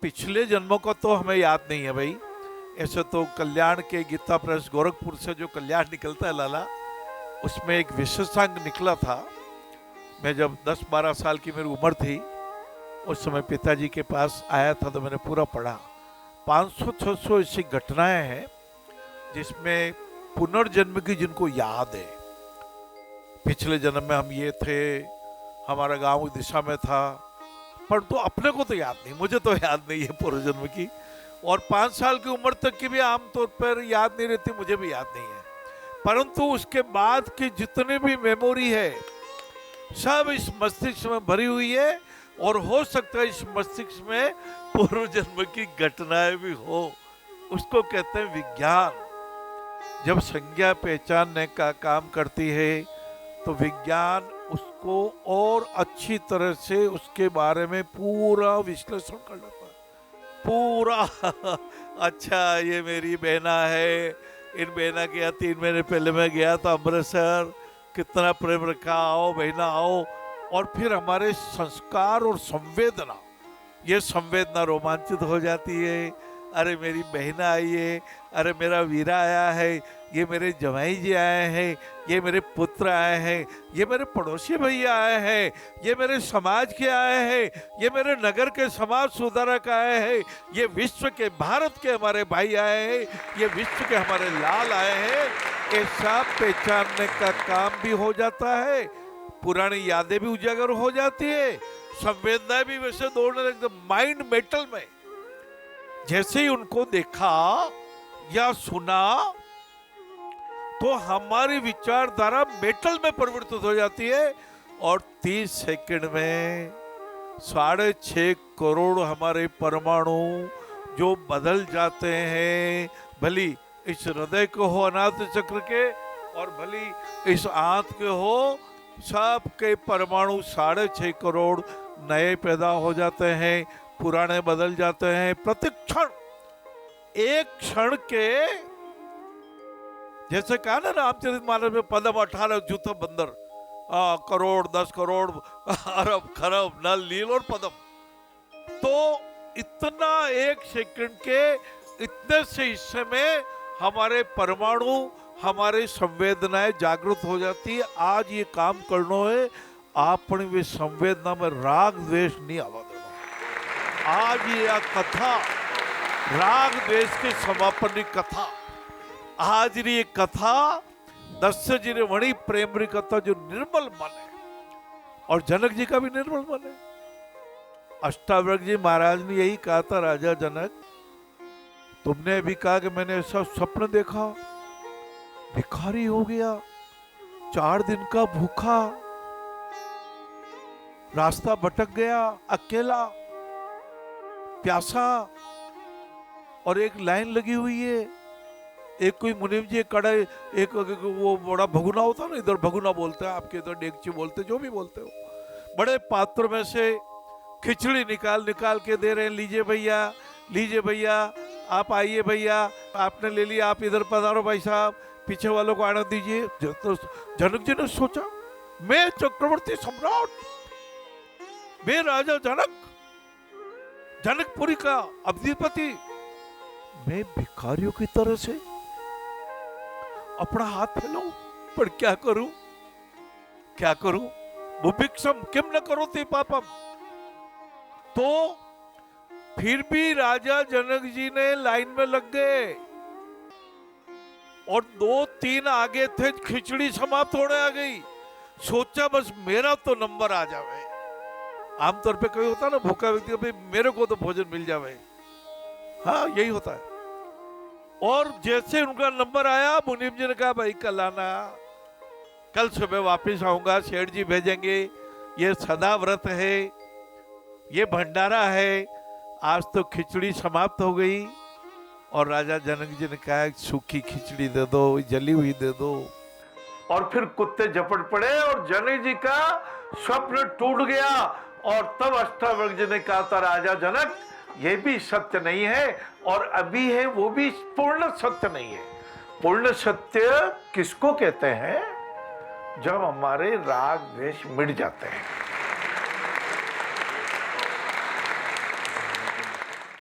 पिछले जन्मों का तो हमें याद नहीं है भाई। ऐसे तो कल्याण के गीता प्रेस गोरखपुर से जो कल्याण निकलता है लाला, उसमें एक विशेषांक निकला था। मैं जब 10-12 साल की मेरी उम्र थी, उस समय पिताजी के पास आया था तो मैंने पूरा पढ़ा। 500-600 ऐसी घटनाएं हैं जिसमें पुनर्जन्म की जिनको याद है। पिछले जन्म में हम ये थे, हमारा गांव दिशा में था, पर तो अपने को तो याद नहीं, मुझे तो याद नहीं है पूर्व जन्म की। और 5 साल की उम्र तक की भी आमतौर पर याद नहीं रहती, मुझे भी याद नहीं है। परंतु उसके बाद की जितनी भी मेमोरी है सब इस मस्तिष्क में भरी हुई है, और हो सकता है इस मस्तिष्क में पूर्व जन्म की घटनाएं भी हो। उसको कहते हैं विज्ञान। जब संज्ञा पहचानने का काम करती है तो विज्ञान उसको और अच्छी तरह से उसके बारे में पूरा विश्लेषण कर लेता है। पूरा अच्छा, ये मेरी बहना है, इन बहना के यहाँ 3 महीने पहले मैं गया था अमृतसर, कितना प्रेम रखा, आओ बहना आओ। और फिर हमारे संस्कार और संवेदना, ये संवेदना रोमांचित हो जाती है। अरे मेरी बहना आई है, अरे मेरा वीरा आया है, ये मेरे जवाई जी आए हैं, ये मेरे पुत्र आए हैं, ये मेरे पड़ोसी भैया आए हैं, ये मेरे समाज के आए हैं, ये मेरे नगर के समाज सुधारक आए हैं, ये विश्व के भारत के हमारे भाई आए हैं, ये विश्व के हमारे लाल आए हैं। ऐसा पहचानने का काम भी हो जाता है, पुरानी यादें भी उजागर हो जाती है, संवेदनाएं भी वैसे दौड़ने लगती। माइंड मेटल में जैसे ही उनको देखा या सुना तो हमारी विचारधारा मेटल में परिवर्तित हो जाती है, और 30 सेकंड में 6.5 करोड़ हमारे परमाणु जो बदल जाते हैं। भली इस हृदय को हो अनाथ चक्र के, और भली इस आंत के हो, सब के परमाणु 6.5 करोड़ नए पैदा हो जाते हैं, पुराने बदल जाते हैं। प्रतिक्षण, एक क्षण के, जैसे कहा ना रामचरितमानस में, पदम 18 जूथ बंदर, करोड़ 10 करोड़ अरब खरब नल नील और पदम। तो इतना एक सेकंड के इतने से हिस्से में हमारे परमाणु, हमारे संवेदनाएं जागृत हो जाती है। आज ये काम करना है, आपने वे संवेदना में राग द्वेष नहीं आवा देना। आज ये कथा राग द्वेष के समापन की कथा, आज ये कथा दस्य जी ने वणी प्रेम री कथा, जो निर्मल मन है, और जनक जी का भी निर्मल मन है। अष्टावक्र जी महाराज ने यही कहा था, राजा जनक तुमने अभी कहा कि मैंने ऐसा स्वप्न देखा, भिखारी हो गया, 4 दिन का भूखा, रास्ता भटक गया, अकेला प्यासा, और एक लाइन लगी हुई है। एक कोई मुनीम जी कड़ा, एक वो बड़ा भगुना होता ना, इधर भगुना बोलते हैं, आपके इधर डेगची बोलते, जो भी बोलते हो, बड़े पात्र में से खिचड़ी निकाल निकाल के दे रहे हैं, लीजिए भैया, लीजिए भैया, आप आइए भैया, आपने ले लिया, आप इधर पधारो भाई साहब, पीछे वालों को आनंद दीजिए। तो जनक जी ने सोचा, मैं चक्रवर्ती सम्राट, मैं राजा जनक, जनकपुरी का अधिपति, मैं भिखारियों की तरह से अपना हाथ फैलाऊं, पर क्या करूं, क्या करूं, बुभिक्षम किम न करोति पापम। तो फिर भी राजा जनक जी ने लाइन में लग गए, और 2-3 आगे थे, खिचड़ी समाप्त होने आ गई। सोचा बस मेरा तो नंबर आ जावे। आमतौर पे कोई होता ना भूखा व्यक्ति, भाई मेरे को तो भोजन मिल जावे, हाँ यही होता है। और जैसे उनका नंबर आया, मुनीम जी ने कहा भाई कल आना, कल सुबह वापस आऊंगा, सेठ जी भेजेंगे, ये सदा व्रत है, ये भंडारा है। आज तो खिचड़ी समाप्त हो गई, और राजा जनक जी ने कहा सूखी खिचड़ी दे दो, जली हुई दे दो। और फिर कुत्ते झपट पड़े, और जनक जी का स्वप्न टूट गया। और तब अष्टावक्र जी ने कहा था, राजा जनक ये भी सत्य नहीं है, और अभी है वो भी पूर्ण सत्य नहीं है। पूर्ण सत्य किसको कहते हैं? जब हमारे राग द्वेष मिट जाते हैं।